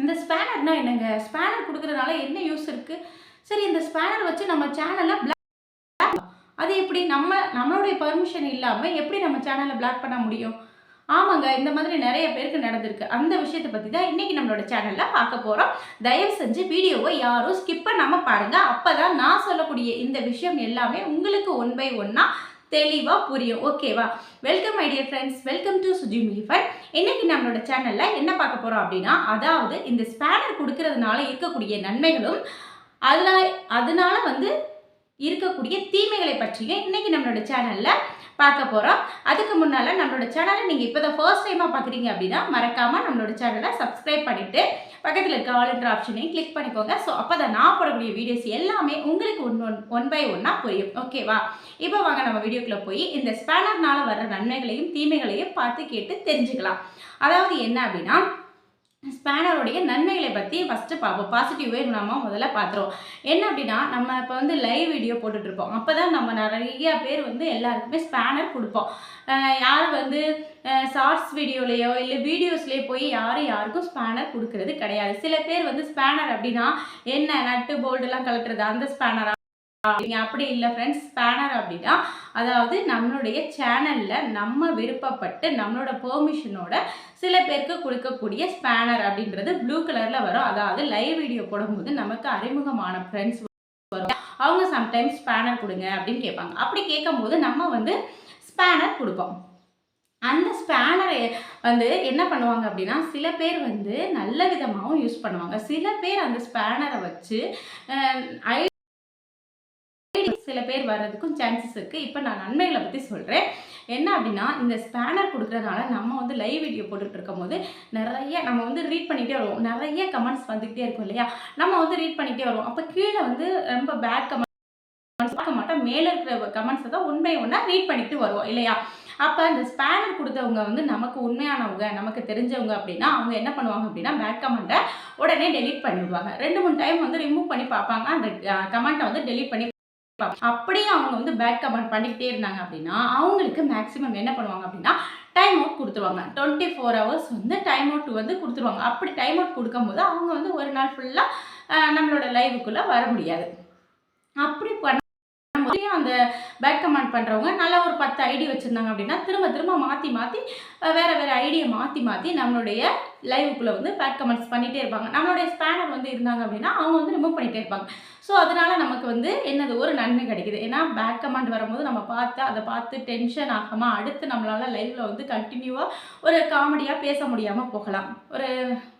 இந்த ஸ்பேனர்னா என்னங்க? ஸ்பேனர் குடுக்குறதுனால என்ன யூஸ் இருக்கு? சரி இந்த ஸ்பேனர் வச்சு நம்ம சேனல்ல அது எப்படி? நம்மளுடைய பெர்மிஷன் இல்லாம எப்படி நம்ம சேனல பிளாக் பண்ண முடியும்? ஆமாங்க. இந்த மாதிரி நெறைய பேருக்கு நடந்திருக்கு. அந்த விஷயத்த பத்தி தான் இன்னைக்கு நம்மளோட சேனல்ல பார்க்க போறோம். தயவு செஞ்சு வீடியோவ யாரும் ஸ்கிப் பண்ணாம பாருங்க. அப்பதான் நான் சொல்லக்கூடிய இந்த விஷயம் எல்லாமே உங்களுக்கு ஒன் பை ஒன்னா தெளிவா புரியும். ஓகேவா? Welcome my dear friends. Welcome to Suji மீஃபர். இன்னைக்கு நம்மளோட சேனல்ல என்ன பார்க்க போறோம் அப்படின்னா, அதாவது இந்த ஸ்பேனர் குடுக்கிறதுனால இருக்கக்கூடிய நன்மைகளும், அதனால அதனால வந்து இருக்கக்கூடிய தீமைகளை பற்றியும் இன்னைக்கு நம்மளோட சேனல்ல பார்க்க போறோம். அதுக்கு முன்னால நம்மளோட சேனலை நீங்க இப்பதான் ஃபர்ஸ்ட் டைமா பார்க்குறீங்க அப்படின்னா மறக்காம நம்மளோட சேனலை சப்ஸ்கிரைப் பண்ணிட்டு பக்கத்தில் இருக்க ஆல் என்ற ஆப்ஷனையும் கிளிக் பண்ணிக்கோங்க. ஸோ அப்பதான் நான் போடக்கூடிய வீடியோஸ் எல்லாமே உங்களுக்கு ஒன் பை ஒன்னா புரியும். ஓகேவா? இப்போ வாங்க நம்ம வீடியோக்குள்ள போய் இந்த ஸ்பேனர்னால வர்ற நன்மைகளையும் தீமைகளையும் பார்த்து கேட்டு தெரிஞ்சுக்கலாம். அதாவது என்ன அப்படின்னா, ஸ்பேனருடைய நன்மைகளை பற்றி ஃபஸ்ட்டு பார்ப்போம். பாசிட்டிவே நம்ம முதல்ல பார்த்துருவோம். என்ன அப்படின்னா, நம்ம இப்போ வந்து லைவ் வீடியோ போட்டுட்ருப்போம். அப்போ தான் நம்ம நிறைய பேர் வந்து எல்லாருக்குமே ஸ்பேனர் கொடுப்போம். யார் வந்து ஷார்ட்ஸ் வீடியோலையோ இல்லை வீடியோஸ்லேயே போய் யாருக்கும் ஸ்பேனர் கொடுக்கறது கிடையாது. சில பேர் வந்து ஸ்பேனர் அப்படின்னா என்ன நட்டு போல்டுலாம் கலட்டுறது அந்த ஸ்பேனரா? அப்படி இல்லை ஃப்ரெண்ட்ஸ். ஸ்பேனர் அப்படின்னா அதாவது நம்மளுடைய சேனல்ல நம்ம விருப்பப்பட்டு நம்மளோட பெர்மிஷனோட சில பேருக்கு கொடுக்கக்கூடிய ஸ்பேனர் அப்படின்றது ப்ளூ கலர்ல வரும். அதாவது லைவ் வீடியோ போடும்போது நமக்கு அறிமுகமான ஃப்ரெண்ட்ஸ் வரும். அவங்க சம்டைம்ஸ் ஸ்பேனர் கொடுங்க அப்படின்னு கேட்பாங்க. அப்படி கேட்கும்போது நம்ம வந்து ஸ்பேனர் கொடுப்போம். அந்த ஸ்பேனரை வந்து என்ன பண்ணுவாங்க அப்படின்னா, சில பேர் வந்து நல்ல விதமாகவும் யூஸ் பண்ணுவாங்க. சில பேர் அந்த ஸ்பேனரை வச்சு சில பேர் வர்றதுக்கும் சான்சஸ் இருக்குது. இப்போ நான் நன்மைகளை பற்றி சொல்கிறேன். என்ன அப்படின்னா, இந்த ஸ்பேனர் கொடுக்குறதுனால நம்ம வந்து லைவ் வீடியோ போட்டுட்டு இருக்கும்போது நிறைய நம்ம வந்து ரீட் பண்ணிகிட்டே வருவோம். நிறைய கமெண்ட்ஸ் வந்துக்கிட்டே இருக்கும் இல்லையா? நம்ம வந்து ரீட் பண்ணிகிட்டே வருவோம். அப்போ கீழே வந்து ரொம்ப பேட் கமெண்ட்ஸ் பார்க்க மாட்டோம். மேலே இருக்கிற கமெண்ட்ஸை தான் ஒன் பை ஒன்னாக ரீட் பண்ணிட்டு வருவோம் இல்லையா? அப்போ அந்த ஸ்பேனர் கொடுத்தவங்க வந்து நமக்கு உண்மையானவங்க, நமக்கு தெரிஞ்சவங்க அப்படின்னா அவங்க என்ன பண்ணுவாங்க அப்படின்னா, பேட் கமெண்ட்டை உடனே டெலீட் பண்ணிவிடுவாங்க. 2-3 டைம் வந்து ரிமூவ் பண்ணி பார்ப்பாங்க. அந்த கமெண்ட்டை வந்து டெலீட் பண்ணி அப்படியே அவங்க வந்து பேட் கமெண்ட் பண்ணிக்கிட்டே இருந்தாங்க அப்படின்னா அவங்களுக்கு மேக்ஸிமம் என்ன பண்ணுவாங்க அப்படின்னா டைம் அவுட் கொடுத்துருவாங்க. 24 ஹவர்ஸ் வந்து டைம் அவுட் வந்து கொடுத்துருவாங்க. அப்படி டைம் அவுட் கொடுக்கும்போது அவங்க வந்து ஒரு நாள் ஃபுல்லாக நம்மளோட லைவுக்குள்ளே வர முடியாது. அப்படி அந்த பேக் கமெண்ட் பண்ணுறவங்க நல்லா ஒரு 10 ஐடி வச்சுருந்தாங்க அப்படின்னா திரும்ப மாற்றி வேறு ஐடியை மாற்றி நம்மளுடைய லைவுக்குள்ளே வந்து பேக் கமெண்ட்ஸ் பண்ணிகிட்டே இருப்பாங்க. நம்மளுடைய ஸ்பேனர் வந்து இருந்தாங்க அப்படின்னா அவங்க வந்து ரிமூவ் பண்ணிகிட்டே இருப்பாங்க. ஸோ அதனால் நமக்கு வந்து என்னது ஒரு நன்மை கிடைக்குது. ஏன்னா பேக் கமெண்ட் வரும்போது நம்ம அதை பார்த்து டென்ஷன் ஆகாமல் அடுத்து நம்மளால் லைவில் வந்து கண்டினியூவாக ஒரு காமெடியாக பேச முடியாமல் போகலாம். ஒரு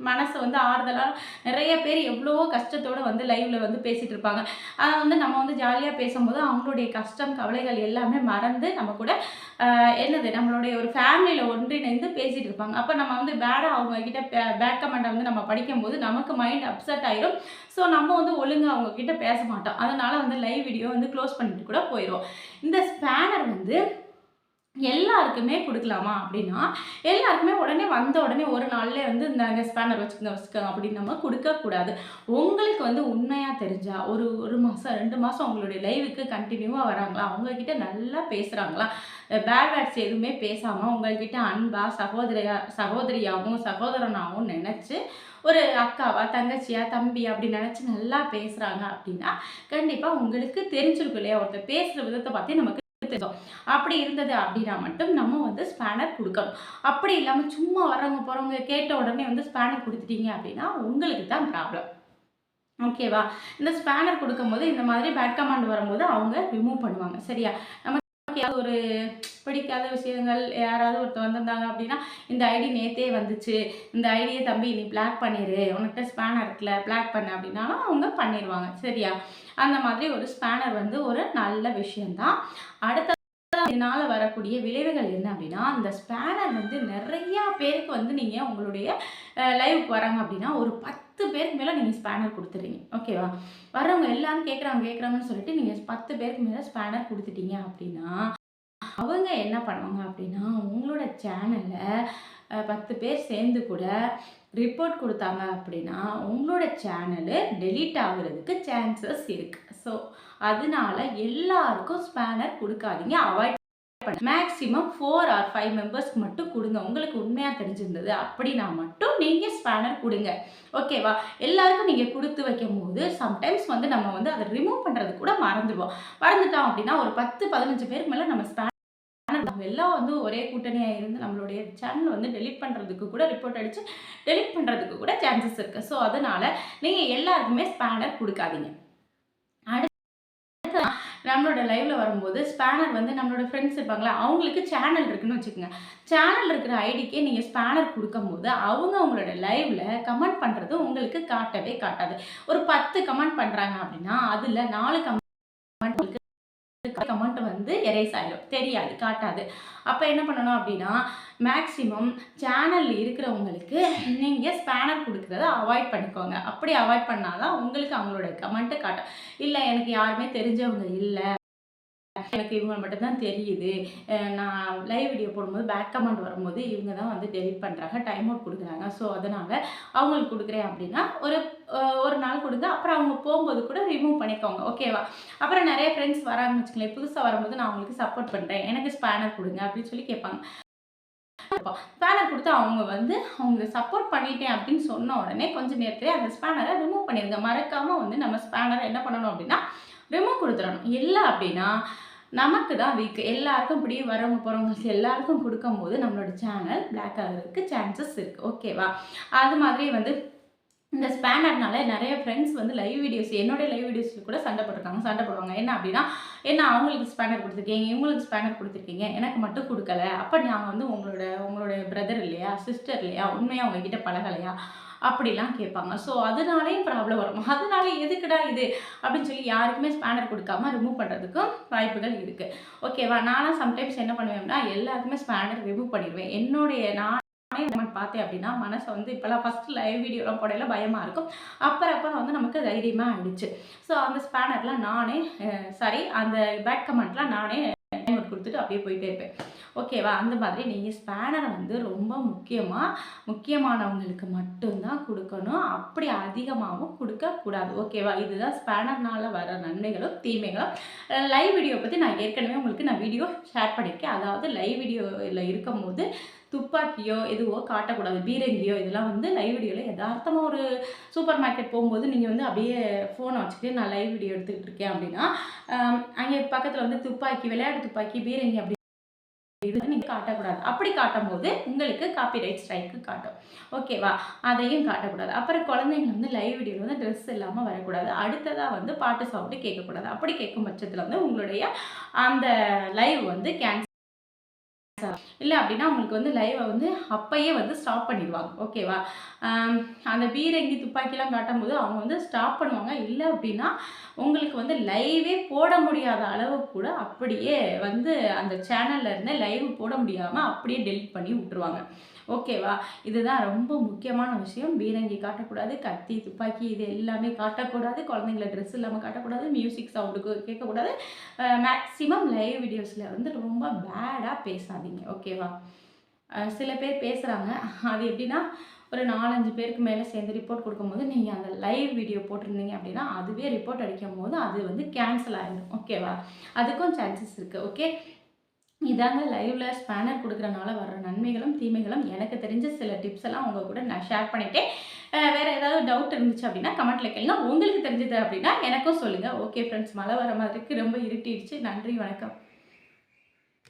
மனசை வந்து ஆறுதலாக நிறைய பேர் எவ்வளவோ கஷ்டத்தோடு வந்து லைவில் வந்து பேசிகிட்டு இருப்பாங்க. அதை வந்து நம்ம வந்து ஜாலியாக பேசும்போது அவங்களுடைய கஷ்டம் கவலைகள் எல்லாமே மறந்து நம்ம கூட என்னது நம்மளுடைய ஒரு ஃபேமிலியில் ஒன்றிணைந்து பேசிகிட்டு இருப்பாங்க. அப்போ நம்ம வந்து பேடாக அவங்கக்கிட்ட பேட் கமெண்ட்டை வந்து நம்ம படிக்கும்போது நமக்கு மைண்ட் அப்செட் ஆயிடும். ஸோ நம்ம வந்து ஒழுங்காக அவங்கக்கிட்ட பேச மாட்டோம். அதனால் வந்து லைவ் வீடியோ வந்து க்ளோஸ் பண்ணிட்டு கூட போயிடுவோம். இந்த ஸ்பேனர் வந்து எல்லாருக்குமே கொடுக்கலாமா அப்படின்னா, எல்லாருக்குமே வந்த உடனே ஒரு நாள்லேயே வந்து இந்தாங்க ஸ்பேனர் வச்சுக்கோங்க அப்படின்னு நம்ம கொடுக்கக்கூடாது. உங்களுக்கு வந்து உண்மையாக தெரிஞ்சா ஒரு மாதம் 2 மாதம் உங்களுடைய லைவுக்கு கண்டினியூவாக வராங்களா, அவங்கக்கிட்ட நல்லா பேசுகிறாங்களா, பேட் வேர்ட்ஸ் எதுவுமே பேசாமல் உங்கள்கிட்ட அன்பா சகோதரியாகவும் சகோதரனாகவும் நினச்சி ஒரு அக்காவா தங்கச்சியா தம்பி அப்படி நினச்சி நல்லா பேசுகிறாங்க அப்படின்னா கண்டிப்பாக உங்களுக்கு தெரிஞ்சிருக்கும் இல்லையா? ஒருத்தர் பேசுகிற விதத்தை பார்த்து நமக்கு அப்படி இருந்தது அப்படின்னா மட்டும் நம்ம வந்து ஸ்பேனர் கொடுக்கணும். அப்படி இல்லாமல் சும்மா வர்றவங்க போகிறவங்க கேட்ட உடனே வந்து ஸ்பேனர் கொடுத்துட்டீங்க அப்படின்னா உங்களுக்கு தான் ப்ராப்ளம். ஓகேவா? இந்த ஸ்பேனர் கொடுக்கும்போது இந்த மாதிரி பேட் கமெண்ட் வரும்போது அவங்க ரிமூவ் பண்ணுவாங்க. சரியா? நமக்கு ஒரு பிடிக்காத விஷயங்கள் யாராவது ஒருத்தர் வந்திருந்தாங்க அப்படின்னா, இந்த ஐடி நேத்தே வந்துச்சு, இந்த ஐடியை தம்பி நீ பிளாக் பண்ணிடு, உனக்கிட்ட ஸ்பேனர் இருக்குல்ல பிளாக் பண்ணு அப்படின்னாலும் அவங்க பண்ணிடுவாங்க. சரியா? அந்த மாதிரி ஒரு ஸ்பேனர் வந்து ஒரு நல்ல விஷயம்தான். அடுத்த இதனால் வரக்கூடிய விளைவுகள் என்ன அப்படின்னா, அந்த ஸ்பேனர் வந்து நிறையா பேருக்கு வந்து நீங்கள் உங்களுடைய லைவுக்கு வராங்க அப்படின்னா ஒரு 10 பேருக்கு மேலே நீங்கள் ஸ்பேனர் கொடுத்துறீங்க. ஓகேவா? வர்றவங்க எல்லாரும் கேட்குறாங்கன்னு சொல்லிட்டு நீங்கள் 10 பேருக்கு மேலே ஸ்பேனர் கொடுத்துட்டீங்க அப்படின்னா அவங்க என்ன பண்ணுவாங்க அப்படின்னா உங்களோட சேனலில் 10 பேர் சேர்ந்து கூட ரிப்போர்ட் கொடுத்தாங்க அப்படின்னா உங்களோட சேனலு டெலீட் ஆகுறதுக்கு சான்சஸ் இருக்குது. ஸோ அதனால எல்லாருக்கும் ஸ்பேனர் கொடுக்காதீங்க, அவாய்ட் மேக்ஸிமம் 4 ஆர் 5 மெம்பர்ஸ்க்கு மட்டும் கொடுங்க. உங்களுக்கு உண்மையாக தெரிஞ்சிருந்தது அப்படின்னா மட்டும் நீங்கள் ஸ்பேனர் கொடுங்க. ஓகேவா? எல்லாருக்கும் நீங்கள் கொடுத்து வைக்கும்போது சம்டைம்ஸ் வந்து நம்ம வந்து அதை ரிமூவ் பண்ணுறது கூட மறந்துடுவோம். மறந்துட்டோம் அப்படின்னா ஒரு 10, 15 பேருக்கு மேலே நம்ம ஸ்பேனர் எல்லாம் வந்து ஒரே கூட்டணியாக இருந்து நம்மளுடைய சேனல் வந்து டெலிட் பண்ணுறதுக்கு கூட ரிப்போர்ட் அடித்து டெலிட் பண்ணுறதுக்கு கூட சான்சஸ் இருக்குது. ஸோ அதனால் நீங்கள் எல்லாருக்குமே ஸ்பேனர் கொடுக்காதீங்க. நம்மளோட லைவ்ல வரும்போது ஸ்பேனர் வந்து நம்மளோட ஃப்ரெண்ட்ஸ் இருப்பாங்களா, அவங்களுக்கு சேனல் இருக்குன்னு வச்சுக்கோங்க. சேனல் இருக்கிற ஐடிக்கே நீங்கள் ஸ்பேனர் கொடுக்கும்போது அவங்க உங்களோட லைவ்ல கமெண்ட் பண்ணுறது உங்களுக்கு காட்டவே காட்டாது. ஒரு 10 கமெண்ட் பண்ணுறாங்க அப்படின்னா அதில் 4 கமெண்ட் வந்து எரேஸ் ஆயிடும். தெரியாது, காட்டாது. அப்போ என்ன பண்ணணும் அப்படின்னா மேக்ஸிமம் சேனலில் இருக்கிறவங்களுக்கு நீங்கள் ஸ்பேனர் கொடுக்குறத அவாய்ட் பண்ணிக்கோங்க. அப்படி அவாய்ட் பண்ணாதான் உங்களுக்கு அவங்களோட கமெண்ட்டு காட்டும். இல்லை எனக்கு யாருமே தெரிஞ்சவங்க இல்லை, எனக்கு இவங்க மட்டும்தான் தெரியுது, நான் லைவ் வீடியோ போடும்போது பேக் கமெண்ட் வரும்போது இவங்க தான் வந்து டெலிட் பண்ணுறாங்க, டைம் அவுட் கொடுக்குறாங்க, ஸோ அதனால் அவங்களுக்கு கொடுக்குறேன் அப்படின்னா ஒரு நாள் கொடுங்க. அப்புறம் அவங்க போகும்போது கூட ரிமூவ் பண்ணிக்கோங்க. ஓகேவா? அப்புறம் நிறைய ஃப்ரெண்ட்ஸ் வராங்கன்னு வச்சுக்கோங்களேன், புதுசாக வரும்போது நான் அவங்களுக்கு சப்போர்ட் பண்ணுறேன், எனக்கு ஸ்பேனர் கொடுங்க அப்படின்னு சொல்லி கேட்பாங்க. ஸ்பேனர் கொடுத்து அவங்க சப்போர்ட் பண்ணிட்டேன் அப்படின்னு சொன்ன உடனே கொஞ்சம் நேரத்திலே அந்த ஸ்பேனரை ரிமூவ் பண்ணிடுங்க. மறக்காமல் வந்து நம்ம ஸ்பேனரை என்ன பண்ணணும் அப்படின்னா ரிமூவ் கொடுத்துடணும். இல்லை அப்படின்னா நமக்கு தான் வீக். எல்லாருக்கும் இப்படி வரவங்க போகிறவங்களுக்கு எல்லாருக்கும் கொடுக்கும்போது நம்மளோட சேனல் பிளாக் ஆகிறதுக்கு சான்சஸ் இருக்குது. ஓகேவா? அது மாதிரி வந்து இந்த ஸ்பேனர்னால நிறைய ஃப்ரெண்ட்ஸ் வந்து லைவ் வீடியோஸ் என்னோடய லைவ் வீடியோஸில் கூட சண்டை போடுவாங்க. என்ன அப்படின்னா, என்ன அவங்களுக்கு ஸ்பேனர் கொடுத்துருக்கீங்க, இவங்களுக்கு ஸ்பேனர் கொடுத்துருக்கீங்க, எனக்கு மட்டும் கொடுக்கல. அப்போ நாங்கள் வந்து உங்களோட பிரதர் இல்லையா, சிஸ்டர் இல்லையா, உண்மையாக உங்ககிட்ட பழகலையா அப்படிலாம் கேட்பாங்க. ஸோ அதனாலேயும் ப்ராப்ளம் வரும். அதனால எதுக்குடா இது அப்படின்னு சொல்லி யாருக்குமே ஸ்பேனர் கொடுக்காம ரிமூவ் பண்ணுறதுக்கும் வாய்ப்புகள் இருக்குது. ஓகேவா? நானும் சம்டைம்ஸ் என்ன பண்ணுவேன்னா எல்லாருக்குமே ஸ்பேனர் ரிமூவ் பண்ணிடுவேன். பார்த்தேன் அப்படின்னா மனசை வந்து இப்போலாம் ஃபஸ்ட்டு லைவ் வீடியோலாம் போடையில பயமாக இருக்கும். அப்புறம் வந்து நமக்கு தைரியமாக ஆயிடுச்சு. ஸோ அந்த ஸ்பேனர்லாம் நானே அந்த பேட் கமெண்ட்லாம் நானே கொடுத்துட்டு அப்படியே போயிட்டே இருப்பேன். ஓகேவா? அந்த மாதிரி நீங்கள் ஸ்பேனரை வந்து ரொம்ப முக்கியமானவங்களுக்கு மட்டும்தான் கொடுக்கணும். அப்படி அதிகமாகவும் கொடுக்கக்கூடாது. ஓகேவா? இதுதான் ஸ்பேனர்னால் வர நன்மைகளும் தீமைகளும். லைவ் வீடியோ பற்றி நான் ஏற்கனவே உங்களுக்கு வீடியோ ஷேர் பண்ணியிருக்கேன். அதாவது லைவ் வீடியோவில் இருக்கும்போது துப்பாக்கியோ எதுவோ காட்டக்கூடாது, பீரங்கியோ இதெல்லாம் வந்து லைவ் வீடியோவில் யதார்த்தமாக ஒரு சூப்பர் மார்க்கெட் போகும்போது நீங்கள் வந்து அப்படியே ஃபோனை வச்சுக்கிட்டு நான் லைவ் வீடியோ எடுத்துக்கிட்டு இருக்கேன் அப்படின்னா அங்கே பக்கத்தில் வந்து துப்பாக்கி, விளையாட்டு துப்பாக்கி, பீரங்கி அப்படி நீங்கள் காட்டக்கூடாது. அப்படி காட்டும்போது உங்களுக்கு காப்பிரைட் ஸ்ட்ரைக்கு காட்டும். ஓகேவா? அதையும் காட்டக்கூடாது. அப்புறம் குழந்தைங்க வந்து லைவ் வீடியோவில் வந்து ட்ரெஸ் இல்லாமல் வரக்கூடாது. அடுத்ததாக வந்து பாட்டு சவுண்டு கேட்கக்கூடாது. அப்படி கேட்கும் பட்சத்தில் வந்து உங்களுடைய அந்த லைவ் வந்து கேன்சல் இல்லை அப்படின்னா உங்களுக்கு வந்து லைவை வந்து அப்பயே வந்து ஸ்டாப் பண்ணிடுவாங்க. ஓகேவா? அந்த பீரங்கி துப்பாக்கிலாம் காட்டும்போது அவங்க வந்து ஸ்டாப் பண்ணுவாங்க. இல்லை அப்படின்னா உங்களுக்கு வந்து லைவே போட முடியாத அளவு கூட அப்படியே வந்து அந்த சேனல்ல இருந்து லைவ் போட முடியாமல் அப்படியே டெலிட் பண்ணி விட்டுருவாங்க. ஓகேவா? இதுதான் ரொம்ப முக்கியமான விஷயம். பீரங்கி காட்டக்கூடாது, கத்தி, துப்பாக்கி இது எல்லாமே காட்டக்கூடாது, குழந்தைங்கள ட்ரெஸ் இல்லாமல் காட்டக்கூடாது, மியூசிக் சவுண்டுக்கு கேட்கக்கூடாது. மேக்ஸிமம் லைவ் வீடியோஸில் வந்து ரொம்ப பேடாக பேசாதீங்க. ஓகேவா? சில பேர் பேசுகிறாங்க. அது எப்படின்னா ஒரு 4-5 பேருக்கு மேலே சேர்ந்து ரிப்போர்ட் கொடுக்கும்போது நீங்கள் அந்த லைவ் வீடியோ போட்டிருந்தீங்க அப்படின்னா அதுவே ரிப்போர்ட் அடிக்கும் போது அது வந்து கேன்சல் ஆகிடும். ஓகேவா? அதுக்கும் சான்சஸ் இருக்குது. ஓகே, இதாங்க லைவ்ல ஸ்பேனர் கொடுக்குறனால வர்ற நன்மைகளும் தீமைகளும் எனக்கு தெரிஞ்ச சில டிப்ஸ் எல்லாம் உங்கள் கூட நான் ஷேர் பண்ணிட்டேன். வேறு ஏதாவது டவுட் இருந்துச்சு அப்படின்னா கமெண்ட்டில் கேளுங்க. உங்களுக்கு தெரிஞ்சது அப்படின்னா எனக்கும் சொல்லுங்கள். ஓகே ஃப்ரெண்ட்ஸ், மழை வர மாதிரிக்கு ரொம்ப இருட்டிடுச்சு. நன்றி, வணக்கம்.